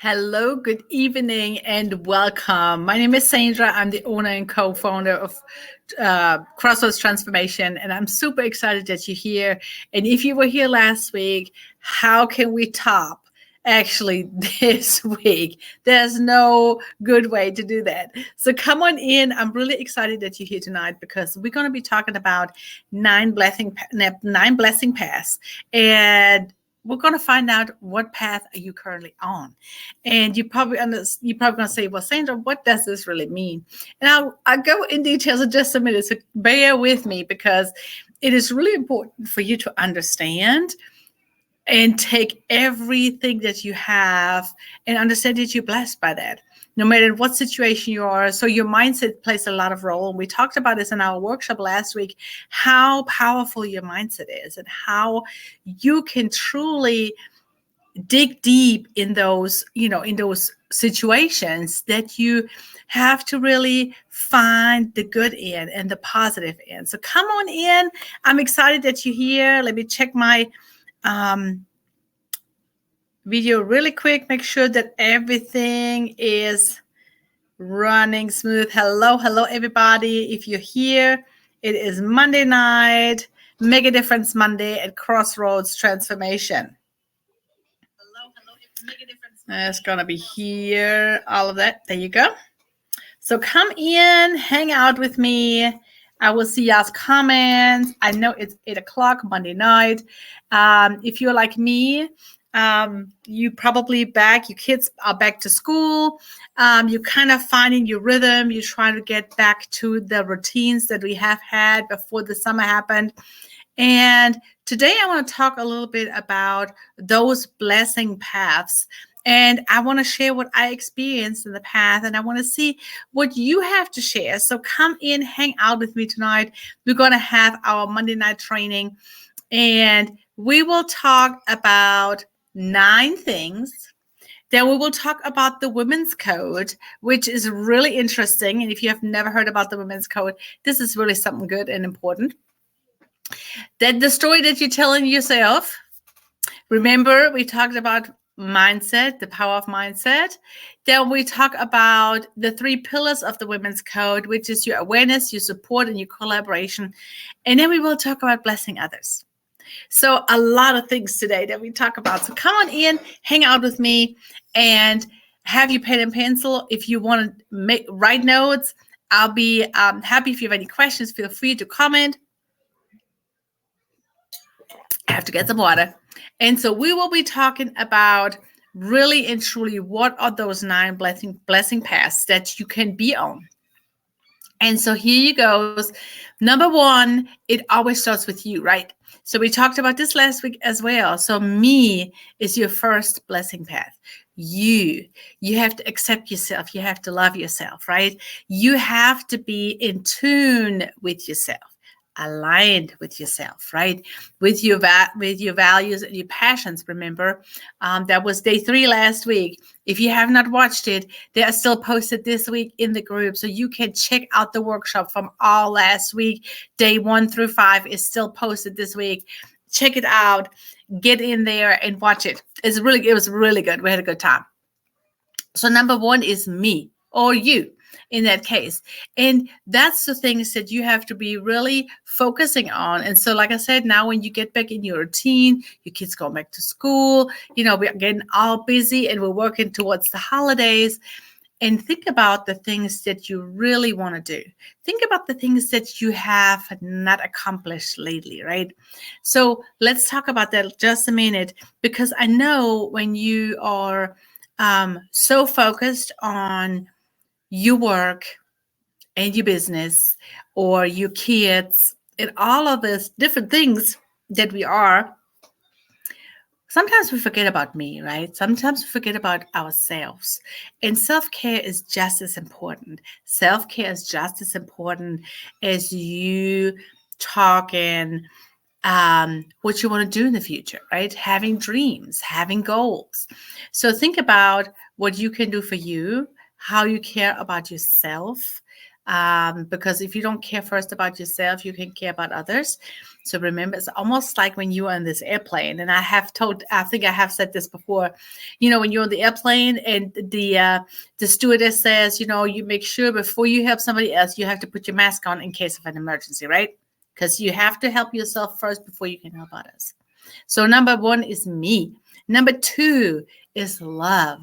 Hello, good evening, and welcome. My name is Sandra. I'm the owner and co-founder of Crossroads Transformation, and I'm super excited that you're here. And if you were here last week, how can we top actually this week? There's no good way to do that. So come on in. I'm really excited that you're here tonight because we're going to be talking about nine blessing paths, and we're going to find out what path are you currently on. And you're probably going to say, well, Sandra, what does this really mean? And I'll go in details in just a minute. So bear with me because it is really important for you to understand and take everything that you have and understand that you're blessed by that, no matter what situation you are. So your mindset plays a lot of role. And we talked about this in our workshop last week, how powerful your mindset is and how you can truly dig deep in those, in those situations that you have to really find the good in and the positive in. So come on in. I'm excited that you're here. Let me check my video really quick. Make sure that everything is running smooth. Hello, everybody. If you're here, it is Monday night, Make a Difference Monday at Crossroads Transformation. It's going to be here, all of that. There you go. So come in, hang out with me. I will see y'all's comments. I know it's 8 o'clock Monday night. If you're like me, you probably your kids are back to school. You're kind of finding your rhythm. You're trying to get back to the routines that we have had before the summer happened. And today I want to talk a little bit about those blessing paths. And I want to share what I experienced in the path, and I want to see what you have to share. So come in, hang out with me tonight. We're going to have our Monday night training, and we will talk about 9 things. Then we will talk about the Women's Code, which is really interesting. And if you have never heard about the Women's Code, this is really something good and important. Then the story that you're telling yourself. Remember, we talked about mindset, the power of mindset. Then we talk about the 3 pillars of the Women's Code, which is your awareness, your support, and your collaboration. And then we will talk about blessing others. So a lot of things today that we talk about. So come on in, hang out with me, and have your pen and pencil. If you want to write notes, I'll be happy. If you have any questions, feel free to comment. I have to get some water. And so we will be talking about really and truly what are those 9 blessing paths that you can be on. And so here you goes. Number 1, it always starts with you, right? So we talked about this last week as well. So me is your first blessing path. You have to accept yourself. You have to love yourself, right? You have to be in tune with yourself, aligned with yourself, right? With your values and your passions. Remember, that was day 3 last week. If you have not watched it, they are still posted this week in the group. So you can check out the workshop from all last week. Day 1 through 5 is still posted this week. Check it out. Get in there and watch it. It was really good. We had a good time. So number 1 is me or you. In that case. And that's the things that you have to be really focusing on. And so, like I said, now when you get back in your routine, your kids go back to school, we're getting all busy and we're working towards the holidays. And think about the things that you really want to do. Think about the things that you have not accomplished lately, right? So let's talk about that just a minute, because I know when you are so focused on your work and your business or your kids and all of these different things that we are, sometimes we forget about me, right? Sometimes we forget about ourselves. And self-care is just as important. Self-care is just as important as you talking what you want to do in the future, right? Having dreams, having goals. So think about what you can do for you, how you care about yourself, because if you don't care first about yourself, you can care about others. So remember, it's almost like when you are on this airplane, and I think I have said this before, when you're on the airplane and the stewardess says, you make sure before you help somebody else, you have to put your mask on in case of an emergency, right? Because you have to help yourself first before you can help others. So number 1 is me. Number 2 is love.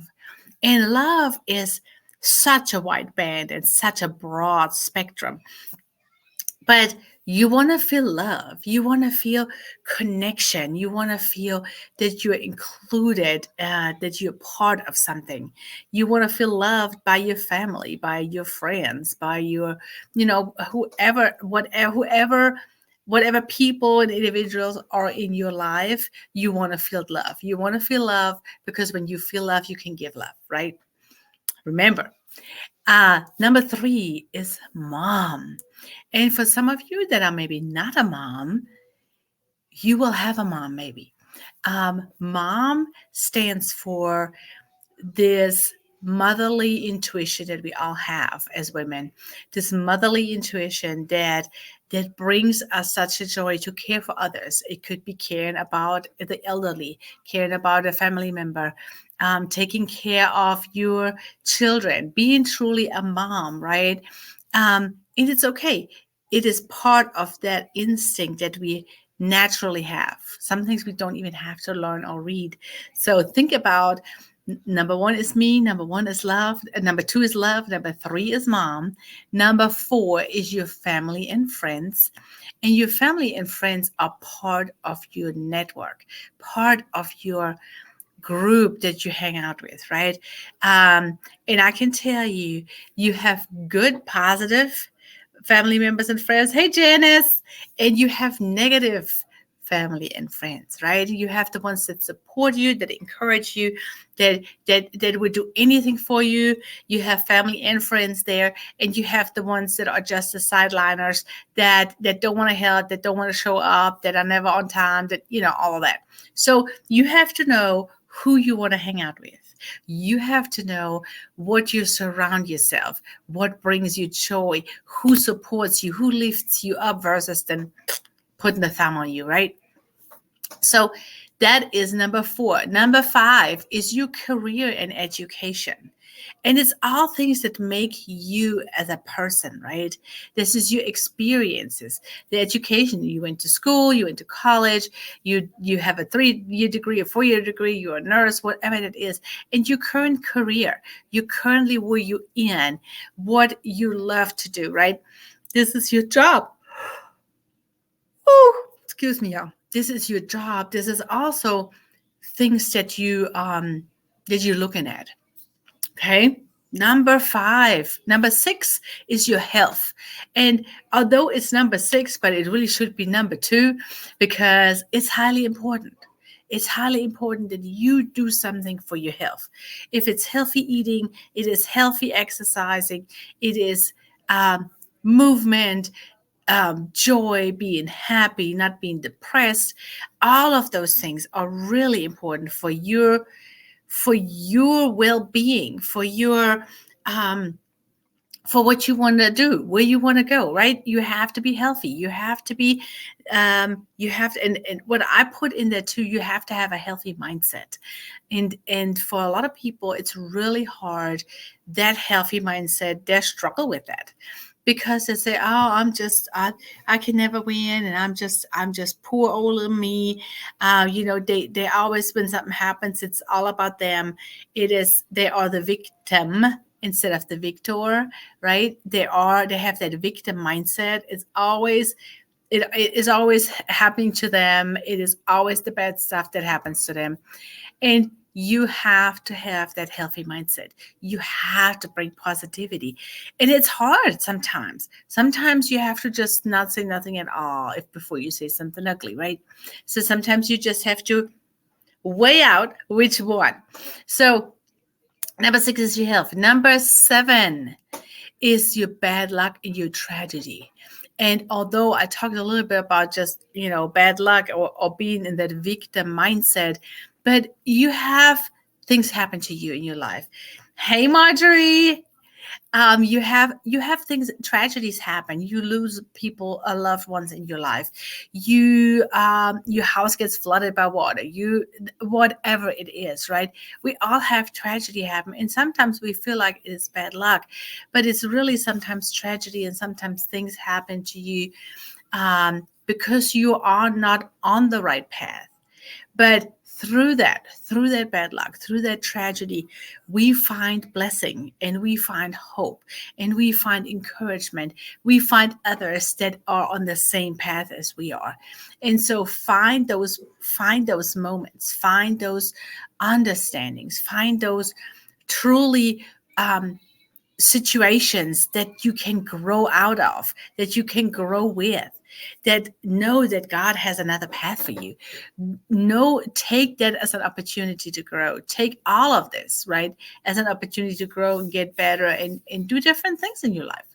And love is such a wide band and such a broad spectrum. But you want to feel love. You want to feel connection. You want to feel that you're included, that you're part of something. You want to feel loved by your family, by your friends, by your, whatever people and individuals are in your life. You want to feel love. You want to feel love because when you feel love, you can give love, right? Remember, number 3 is mom. And for some of you that are maybe not a mom, you will have a mom maybe. Mom stands for this motherly intuition that we all have as women, this motherly intuition that brings us such a joy to care for others. It could be caring about the elderly, caring about a family member, taking care of your children, being truly a mom, right? And it's okay. It is part of that instinct that we naturally have. Some things we don't even have to learn or read. So think about number 1 is me. Number 1 is love. Number 2 is love. Number 3 is mom. Number 4 is your family and friends. And your family and friends are part of your network, part of your group that you hang out with, right? And I can tell you, you have good, positive family members and friends. Hey, Janice. And you have negative family and friends, right? You have the ones that support you, that encourage you, that would do anything for you. You have family and friends there, and you have the ones that are just the sideliners, that don't want to help, that don't want to show up, that are never on time, that all of that. So you have to know who you want to hang out with. You have to know what you surround yourself, what brings you joy, who supports you, who lifts you up versus then putting the thumb on you, right? So that is number 4. Number 5 is your career and education. And it's all things that make you as a person, right? This is your experiences, the education. You went to school, you went to college, you have a 3-year degree, a 4-year degree, you're a nurse, whatever it is. And your current career, you currently where you in, what you love to do, right? This is your job. Oh, excuse me, y'all. This is your job. This is also things that you're looking at. Okay. Number 6 is your health. And although it's number 6, but it really should be number 2 because it's highly important. It's highly important that you do something for your health. If it's healthy eating, it is healthy exercising, it is movement, joy, being happy, not being depressed. All of those things are really important for your well-being, for your for what you want to do, where you want to go, right? You have to be healthy. You have to be, and what I put in there too, you have to have a healthy mindset. And for a lot of people, it's really hard, that healthy mindset, they struggle with that. Because they say, oh, I can never win, and I'm just poor old me. They always, when something happens, it's all about them. They are the victim instead of the victor, right? They have that victim mindset. It is always happening to them. It is always the bad stuff that happens to them. And you have to have that healthy mindset. You have to bring positivity. And it's hard sometimes. Sometimes you have to just not say nothing at all before you say something ugly, right? So sometimes you just have to weigh out which one. So number 6 is your health. Number 7 is your bad luck and your tragedy. And although I talked a little bit about just, bad luck or being in that victim mindset, but you have things happen to you in your life. Hey, Marjorie. You have things, tragedies happen. You lose people, loved ones in your life. Your house gets flooded by water. You Whatever it is, right? We all have tragedy happen, and sometimes we feel like it's bad luck, but it's really sometimes tragedy, and sometimes things happen to you because you are not on the right path. But through that bad luck, through that tragedy, we find blessing, and we find hope, and we find encouragement. We find others that are on the same path as we are. And so find those moments, find those understandings, find those truly situations that you can grow out of, that you can grow with, that know that God has another path for you. No, take that as an opportunity to grow. Take all of this, right, as an opportunity to grow and get better and do different things in your life.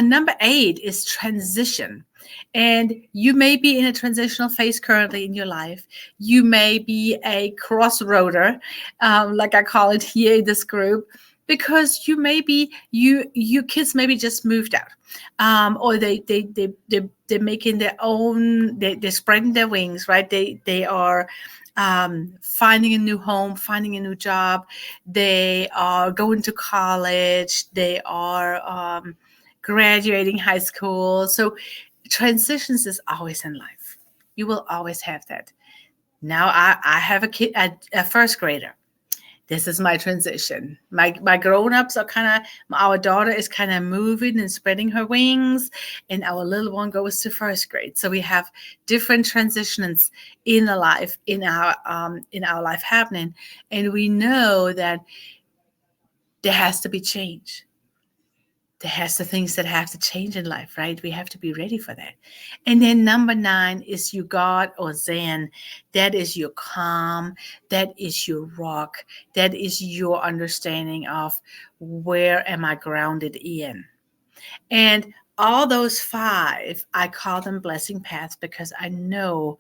Number 8 is transition. And you may be in a transitional phase currently in your life. You may be a crossroader, like I call it here in this group, because your kids maybe just moved out, or they're making their own. They're spreading their wings, right? They are finding a new home, finding a new job. They are going to college. They are graduating high school. So transitions is always in life. You will always have that. Now I have a kid, a first grader. This is my transition. My grown-ups are kind of, our daughter is kind of moving and spreading her wings, and our little one goes to first grade. So we have different transitions in the life, in our life happening, and we know that there has to be change. There has to things that have to change in life, right? We have to be ready for that. And then number 9 is your God or Zen. That is your calm. That is your rock. That is your understanding of where am I grounded in. And all those 5, I call them blessing paths because I know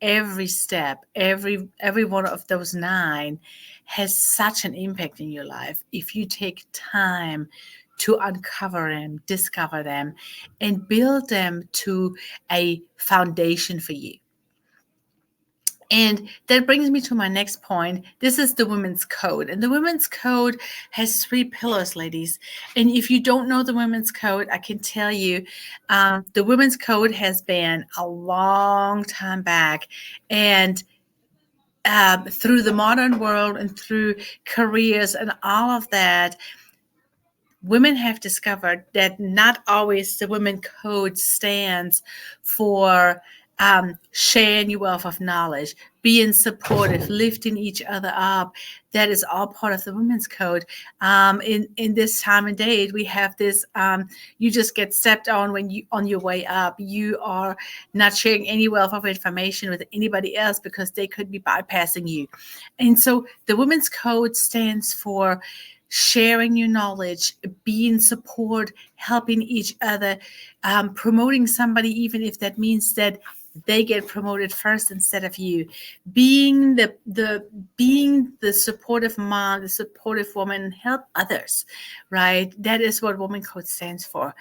every step, every one of those 9 has such an impact in your life if you take time to uncover them, discover them, and build them to a foundation for you. And that brings me to my next point. This is the Women's Code. And the Women's Code has 3 pillars, ladies. And if you don't know the Women's Code, I can tell you the Women's Code has been a long time back. And through the modern world and through careers and all of that, women have discovered that not always the Women Code stands for sharing your wealth of knowledge, being supportive, lifting each other up. That is all part of the Women's Code. In this time and date, we have this: you just get stepped on when you on your way up. You are not sharing any wealth of information with anybody else because they could be bypassing you. And so, the Women's Code stands for sharing your knowledge, being support, helping each other, promoting somebody, even if that means that they get promoted first instead of you, being the supportive mom, the supportive woman, help others, right? That is what Woman Code stands for.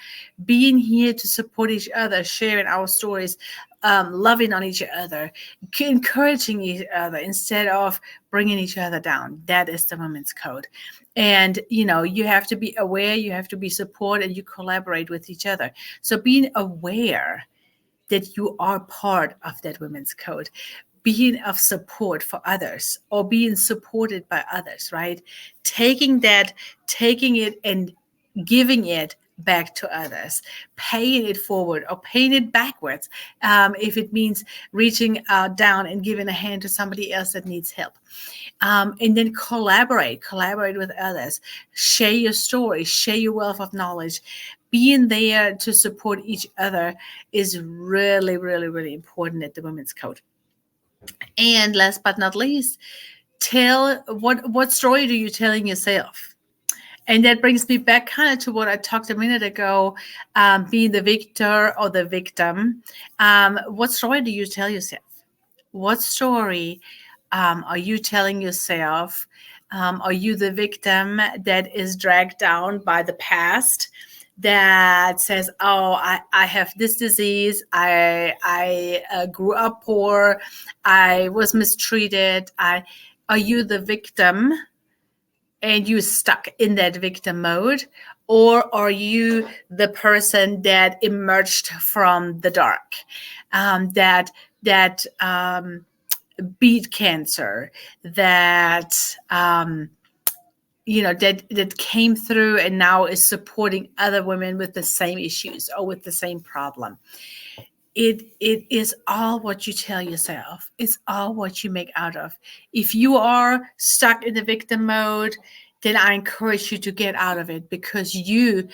Being here to support each other, sharing our stories, loving on each other, encouraging each other instead of bringing each other down. That is the Women's Code. And, you have to be aware, you have to be support, and you collaborate with each other. So being aware that you are part of that Women's Code, being of support for others or being supported by others, right? Taking it and giving it back to others, paying it forward or paying it backwards, if it means reaching down and giving a hand to somebody else that needs help. And then collaborate with others, share your story, share your wealth of knowledge. Being there to support each other is really, really, really important at the Women's Code. And last but not least, tell what story do you telling yourself? And that brings me back kind of to what I talked a minute ago, being the victor or the victim. What story do you tell yourself? What story are you telling yourself Are you the victim that is dragged down by the past, that says, oh, I have this disease, I grew up poor, I was mistreated? Are you the victim and you stuck in that victim mode? Or are you the person that emerged from the dark, that beat cancer, that that came through and now is supporting other women with the same issues or with the same problem? It is all what you tell yourself. It's all what you make out of. If you are stuck in the victim mode, then I encourage you to get out of it, because you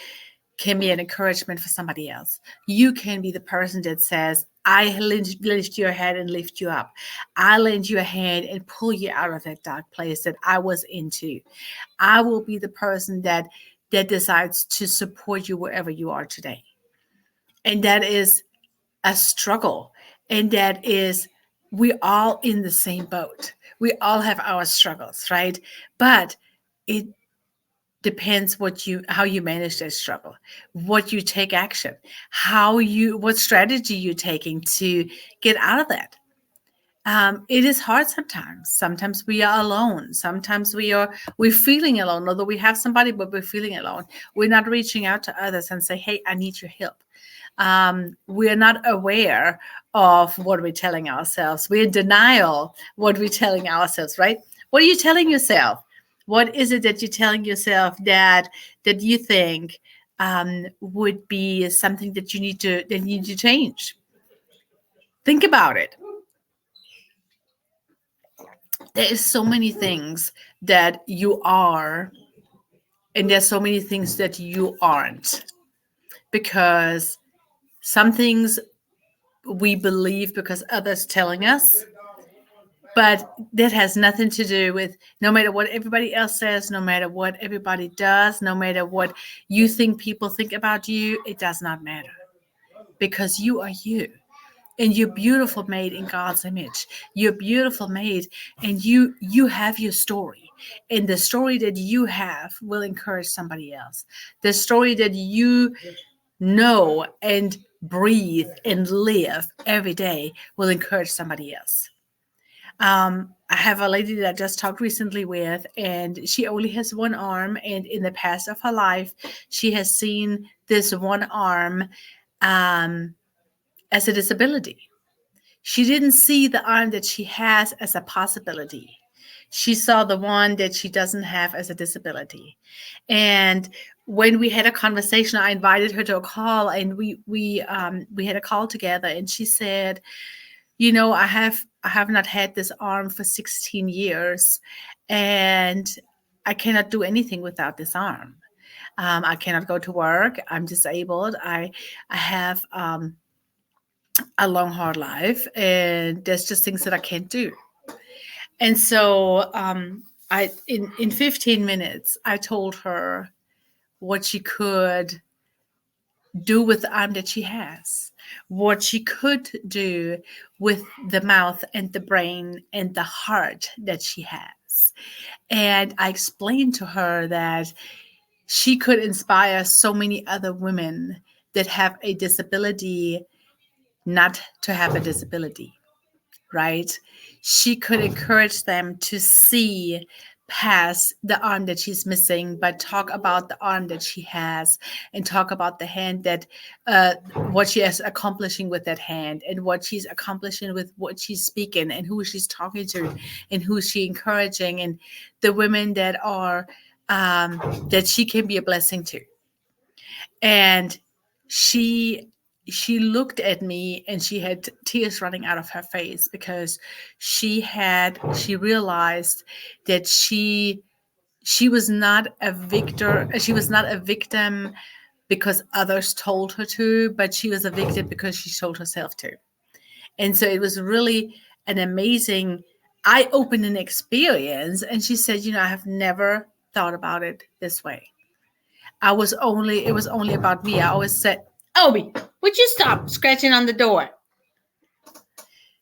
can be an encouragement for somebody else. You can be the person that says, I lift your head and lift you up. I lend you a hand and pull you out of that dark place that I was into. I will be the person that decides to support you wherever you are today. And that is a struggle. And that is, we all in the same boat. We all have our struggles, right? But it depends how you manage that struggle, what you take action, what strategy you're taking to get out of that. It is hard sometimes. Sometimes we are alone. Sometimes we're feeling alone, although we have somebody, but we're feeling alone. We're not reaching out to others and say, hey, I need your help. We're not aware of what we're telling ourselves. We're in denial what we're telling ourselves, right? What are you telling yourself? What is it that you're telling yourself that you think would be something that you need to change? Think about it. There is so many things that you are, and there's so many things that you aren't, because some things we believe because others telling us, but that has nothing to do with, no matter what everybody else says, no matter what everybody does, no matter what you think people think about you, it does not matter, because you are you. And you're beautiful, made in God's image. You're beautiful, made, and you have your story. And the story that you have will encourage somebody else. The story that you know and breathe and live every day will encourage somebody else. I have a lady that I just talked recently with, and she only has one arm. And in the past of her life, she has seen this one arm as a disability. She didn't see the arm that she has as a possibility. She saw the one that she doesn't have as a disability. And when we had a conversation, I invited her to a call, and we had a call together. And she said, I have not had this arm for 16 years, and I cannot do anything without this arm. I cannot go to work. I'm disabled. I have a long, hard life, and there's just things that I can't do. And so in 15 minutes, I told her what she could do with the arm that she has, what she could do with the mouth and the brain and the heart that she has. And I explained to her that she could inspire so many other women that have a disability not to have a disability, right? She could encourage them to see past the arm that she's missing, but talk about the arm that she has, and talk about the hand that what she is accomplishing with that hand, and what she's accomplishing with what she's speaking, and who she's talking to, and who she encouraging, and the women that are that she can be a blessing to. And she looked at me, and she had tears running out of her face, because she realized that she was not a victim because others told her to, but she was a victim because she told herself to. And so it was really an amazing eye-opening experience. And she said, I have never thought about it this way. It was only about me. I always said, Obi, would you stop scratching on the door?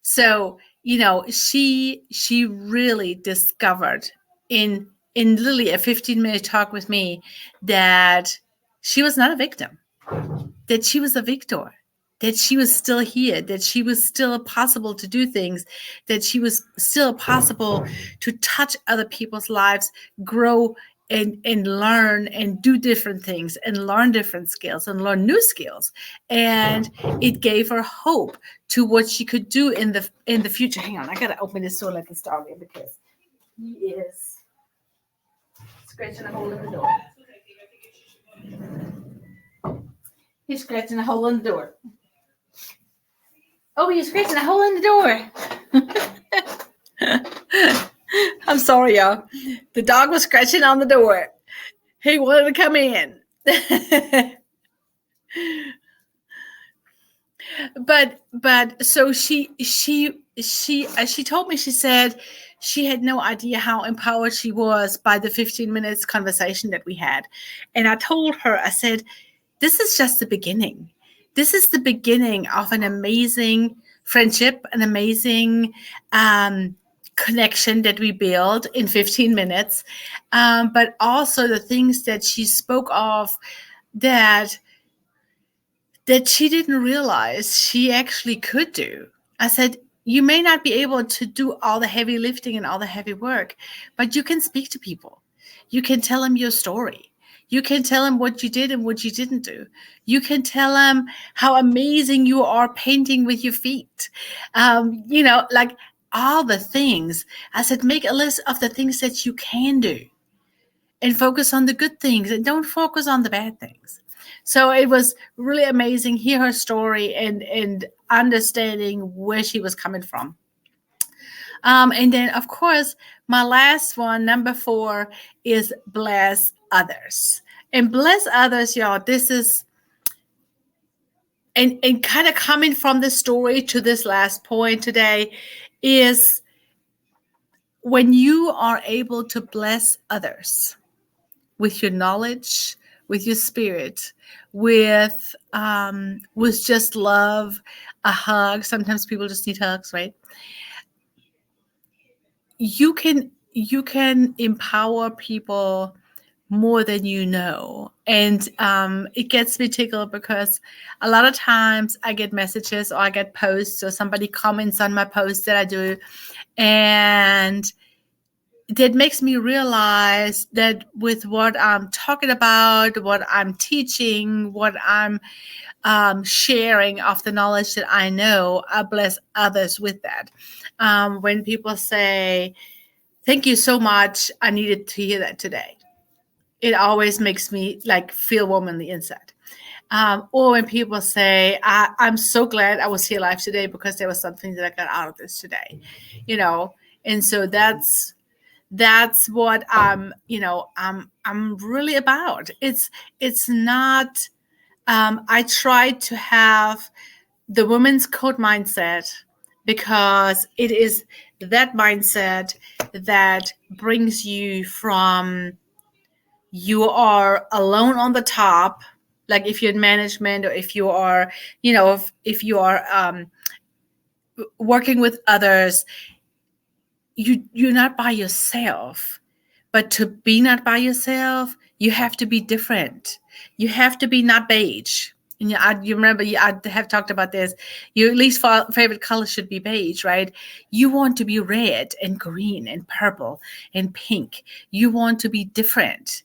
So, she really discovered in in literally a 15-minute talk with me that she was not a victim, that she was a victor, that she was still here, that she was still possible to do things, that she was still possible to touch other people's lives, grow and learn and do different things and learn different skills and learn new skills. And it gave her hope to what she could do in the future. Hang on, I gotta open this door like the dog here because he is scratching a hole in the door. He's scratching a hole in the door. Oh, he's scratching a hole in the door. I'm sorry, y'all. The dog was scratching on the door. He wanted to come in. but so she told me, she said she had no idea how empowered she was by the 15 minutes conversation that we had. And I told her, I said, this is just the beginning. This is the beginning of an amazing friendship, an amazing connection that we build in 15 minutes. But also the things that she spoke of that she didn't realize she actually could do. I said, you may not be able to do all the heavy lifting and all the heavy work, but you can speak to people. You can tell them your story. You can tell them what you did and what you didn't do. You can tell them how amazing you are painting with your feet. Like all the things. I said, make a list of the things that you can do and focus on the good things and don't focus on the bad things. So it was really amazing, hear her story and understanding where she was coming from. And then, of course, my last one, number 4, is bless others. And bless others, y'all, this is, and kind of coming from the story to this last point today, is when you are able to bless others with your knowledge, with your spirit, with just love, a hug. Sometimes people just need hugs, right? You can empower people more than you know. And it gets me tickled because a lot of times I get messages or I get posts or somebody comments on my post that I do, and that makes me realize that with what I'm talking about, what I'm teaching, what I'm sharing of the knowledge that I know, I bless others with that. When people say, thank you so much, I needed to hear that today, it always makes me like feel warm on the inside. Or when people say, I'm so glad I was here live today because there was something that I got out of this today, and so that's what I'm really about. It's not, I try to have the women's code mindset because it is that mindset that brings you from, you are alone on the top, like if you're in management or if you are, if you are working with others, you're not by yourself. But to be not by yourself, you have to be different. You have to be not beige. And you remember, I have talked about this. Your least favorite color should be beige, right? You want to be red and green and purple and pink. You want to be different.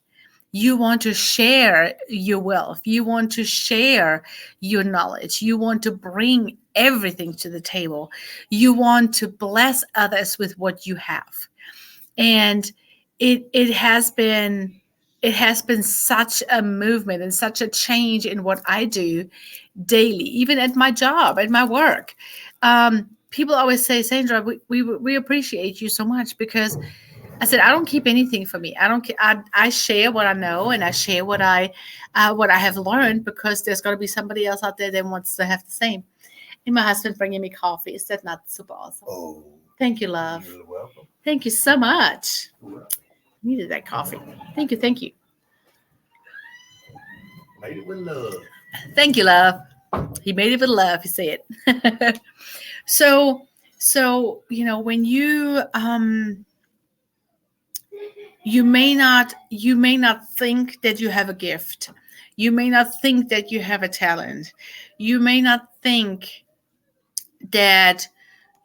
You want to share your wealth. You want to share your knowledge. You want to bring everything to the table. You want to bless others with what you have. And it has been such a movement and such a change in what I do daily, even at my job, at my work. People always say, Sandra, we appreciate you so much, because I said, I don't keep anything for me. I share what I know, and I share what I have learned, because there's got to be somebody else out there that wants to have the same. And my husband bringing me coffee. Is that not super awesome? Oh, thank you, love. You're welcome. Thank you so much. Needed that coffee. Thank you. Made it with love. Thank you, love. He made it with love. He said. So when you you may not think that you have a gift. You may not think that you have a talent. You may not think that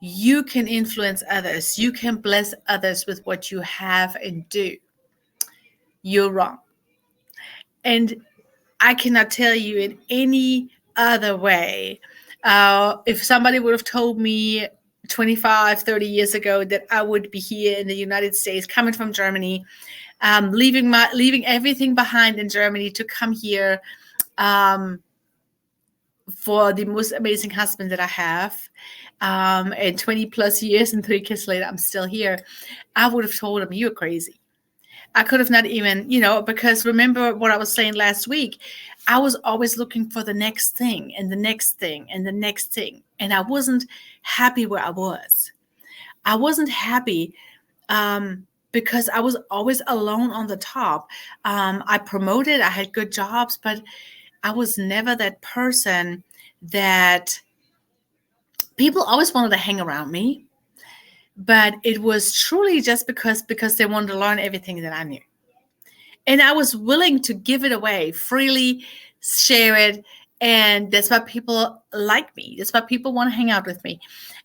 you can influence others. You can bless others with what you have and do. You're wrong. And I cannot tell you in any other way. If somebody would have told me 25, 30 years ago that I would be here in the United States, coming from Germany, leaving everything behind in Germany to come here, um, for the most amazing husband that I have, and 20 plus years and 3 kids later, I'm still here. I would have told him, "You're crazy." I could have not even, because remember what I was saying last week, I was always looking for the next thing and the next thing and the next thing. And I wasn't happy where I was. I wasn't happy, because I was always alone on the top. I promoted, I had good jobs, but I was never that person that people always wanted to hang around me. But it was truly just because they wanted to learn everything that I knew. And I was willing to give it away freely, share it. And that's why people like me. That's why people want to hang out with me.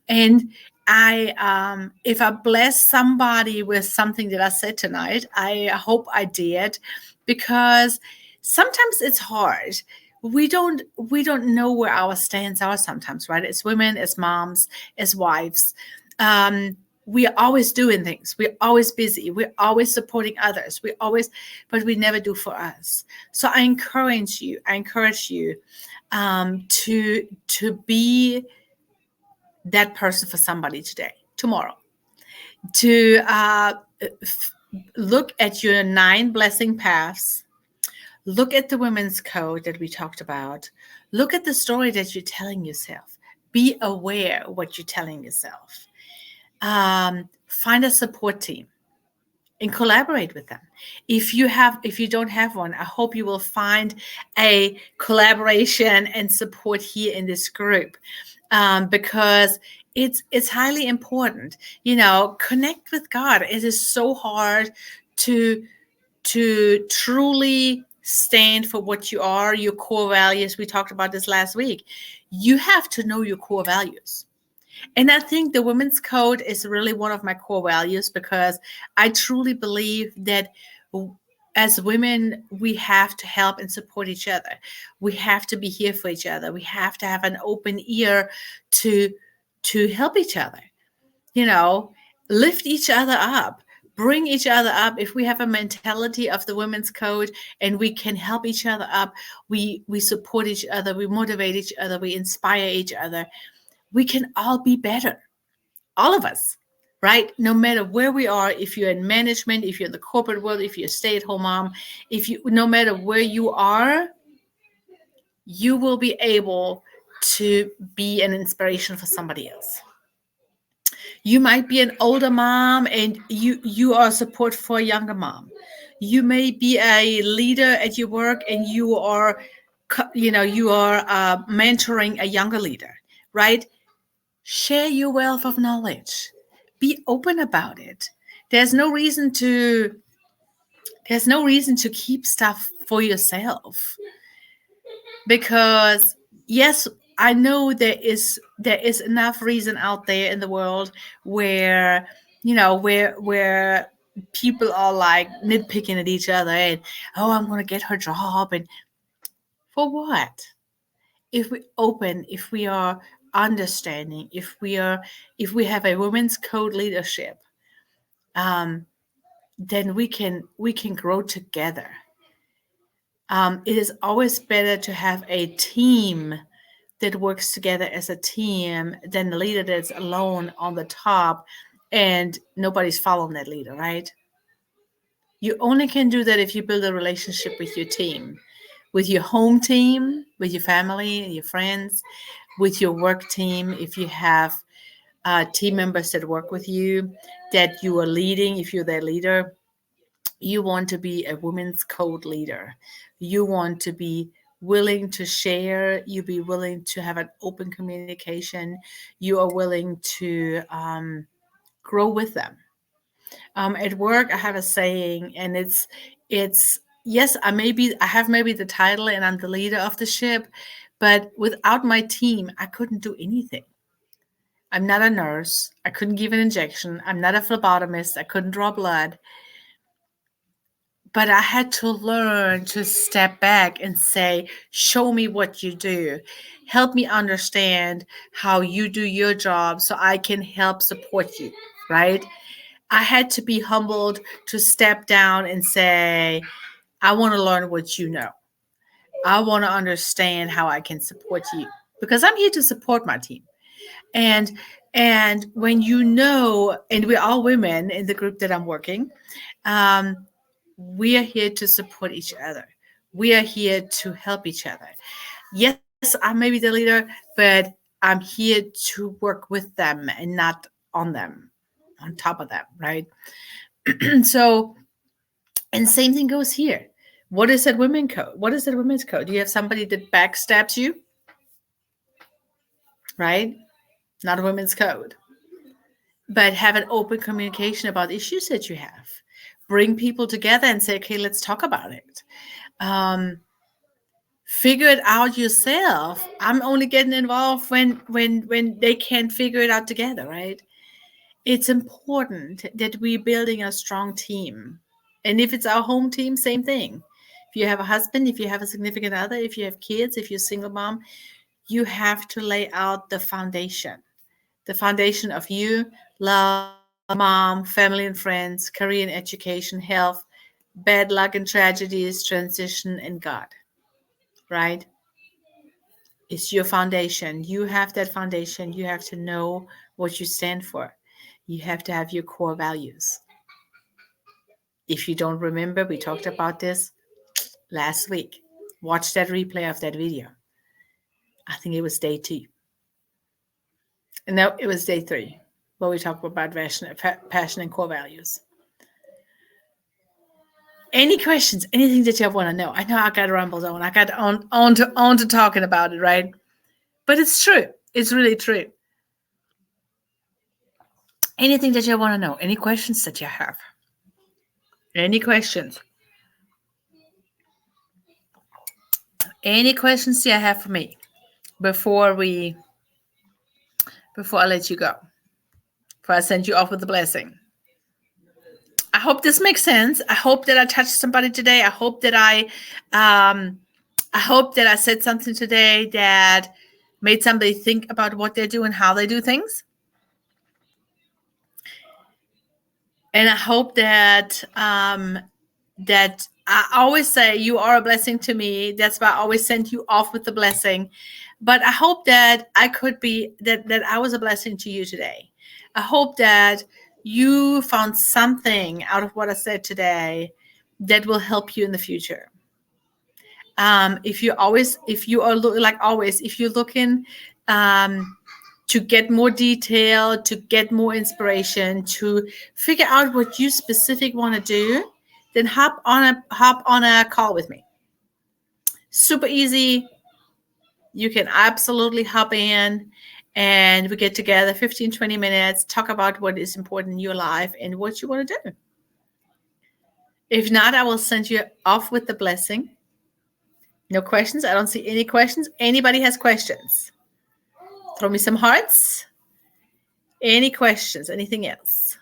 And if I bless somebody with something that I said tonight, I hope I did, because sometimes it's hard. We don't know where our stands are sometimes, right? As women, as moms, as wives. We are always doing things. We're always busy. We're always supporting others. But we never do for us. So I encourage you to be that person for somebody today, tomorrow, to look at your 9 blessing paths. Look at the women's code that we talked about. Look at the story that you're telling yourself. Be aware of what you're telling yourself. Find a support team and collaborate with them. If you don't have one, I hope you will find a collaboration and support here in this group, because it's highly important. Connect with God. It is so hard to truly stand for what you are, your core values. We talked about this last week. You have to know your core values. And I think the women's code is really one of my core values, because I truly believe that as women, we have to help and support each other. We have to be here for each other. We have to have an open ear to help each other, lift each other up, bring each other up. If we have a mentality of the women's code and we can help each other up, we support each other, we motivate each other, we inspire each other, we can all be better. All of us, right? No matter where we are, if you're in management, if you're in the corporate world, if you're a stay-at-home mom, no matter where you are, you will be able to be an inspiration for somebody else. You might be an older mom and you are support for a younger mom. You may be a leader at your work and you are mentoring a younger leader, right? Share your wealth of knowledge. Be open about it. There's no reason to keep stuff for yourself, because yes, I know there is enough reason out there in the world where where people are like nitpicking at each other and, oh, I'm going to get her job, and for what? If we open, if we are understanding, if we have a women's code leadership, then we can grow together. It is always better to have a team that works together as a team than the leader that's alone on the top and nobody's following that leader, right? You only can do that if you build a relationship with your team, with your home team, with your family, your friends, with your work team. If you have team members that work with you, that you are leading, if you're their leader, you want to be a women's code leader. You want to be willing to share. You be willing to have an open communication. You are willing to grow with them. At work, I have a saying, and it's yes, I have maybe the title, and I'm the leader of the ship, but without my team, I couldn't do anything. I'm not a nurse. I couldn't give an injection. I'm not a phlebotomist. I couldn't draw blood. But I had to learn to step back and say, show me what you do. Help me understand how you do your job so I can help support you, right? I had to be humbled to step down and say, I want to learn what you know. I want to understand how I can support you because I'm here to support my team. And and when you know, and we're all women in the group that I'm working, um, we are here to support each other. We are here to help each other. Yes, I may be the leader, but I'm here to work with them and not on them, on top of them, right? So, and same thing goes here. What is that women code? What is that women's code? Do you have somebody that backstabs you, right? Not a women's code. But have an open communication about issues that you have. Bring people together and say, okay, let's talk about it. Figure it out yourself. I'm only getting involved when they can't figure it out together, right? It's important that we're building a strong team. And if it's our home team, same thing. If you have a husband, if you have a significant other, if you have kids, if you're a single mom, you have to lay out the foundation. The foundation of you, love, mom, family and friends, career and education, health, bad luck and tragedies, transition, and God, right? It's your foundation. You have that foundation. You have to know what you stand for. You have to have your core values. If you don't remember, we talked about this last week. Watch that replay of that video. I think it was day 2. No, it was day 3, where we talked about passion and core values. Any questions? Anything that you want to know? I know I got rumbled on. I got on to talking about it, right? But it's true. It's really true. Anything that you want to know? Any questions that you have? Any questions? Any questions you have for me before I let you go? Before I send you off with a blessing. I hope this makes sense. I hope that I touched somebody today. I hope that I said something today that made somebody think about what they do and how they do things. And I hope that that I always say you are a blessing to me. That's why I always send you off with the blessing. But I hope that I could be that I was a blessing to you today. I hope that you found something out of what I said today that will help you in the future. If you're looking to get more detail, to get more inspiration, to figure out what you specific want to do, then hop on a call with me. Super easy. You can absolutely hop in and we get together 15, 20 minutes, talk about what is important in your life and what you want to do. If not, I will send you off with the blessing. No questions? I don't see any questions. Anybody has questions? Throw me some hearts. Any questions? Anything else?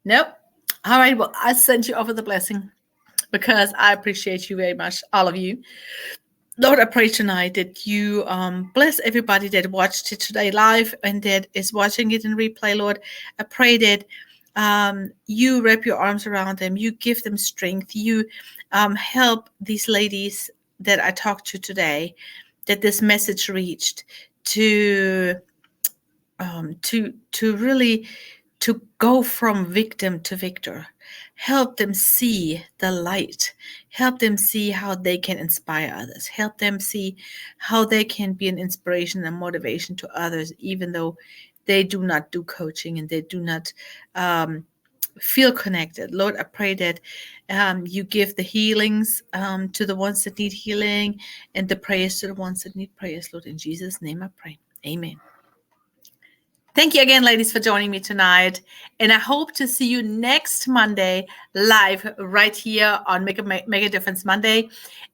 Nope. All right. Well, I sent you over the blessing because I appreciate you very much, all of you. Lord, I pray tonight that you bless everybody that watched it today live and that is watching it in replay, Lord. I pray that you wrap your arms around them. You give them strength. You help these ladies that I talked to today, that this message reached, to really to go from victim to victor. Help them see the light. Help them see how they can inspire others. Help them see how they can be an inspiration and motivation to others, even though they do not do coaching and they do not feel connected. Lord, I pray that you give the healings to the ones that need healing and the prayers to the ones that need prayers. Lord, in Jesus' name I pray. Amen. Thank you again, ladies, for joining me tonight. And I hope to see you next Monday live right here on Make a Difference Monday.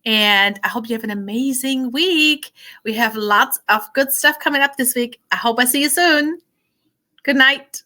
And I hope you have an amazing week. We have lots of good stuff coming up this week. I hope I see you soon. Good night.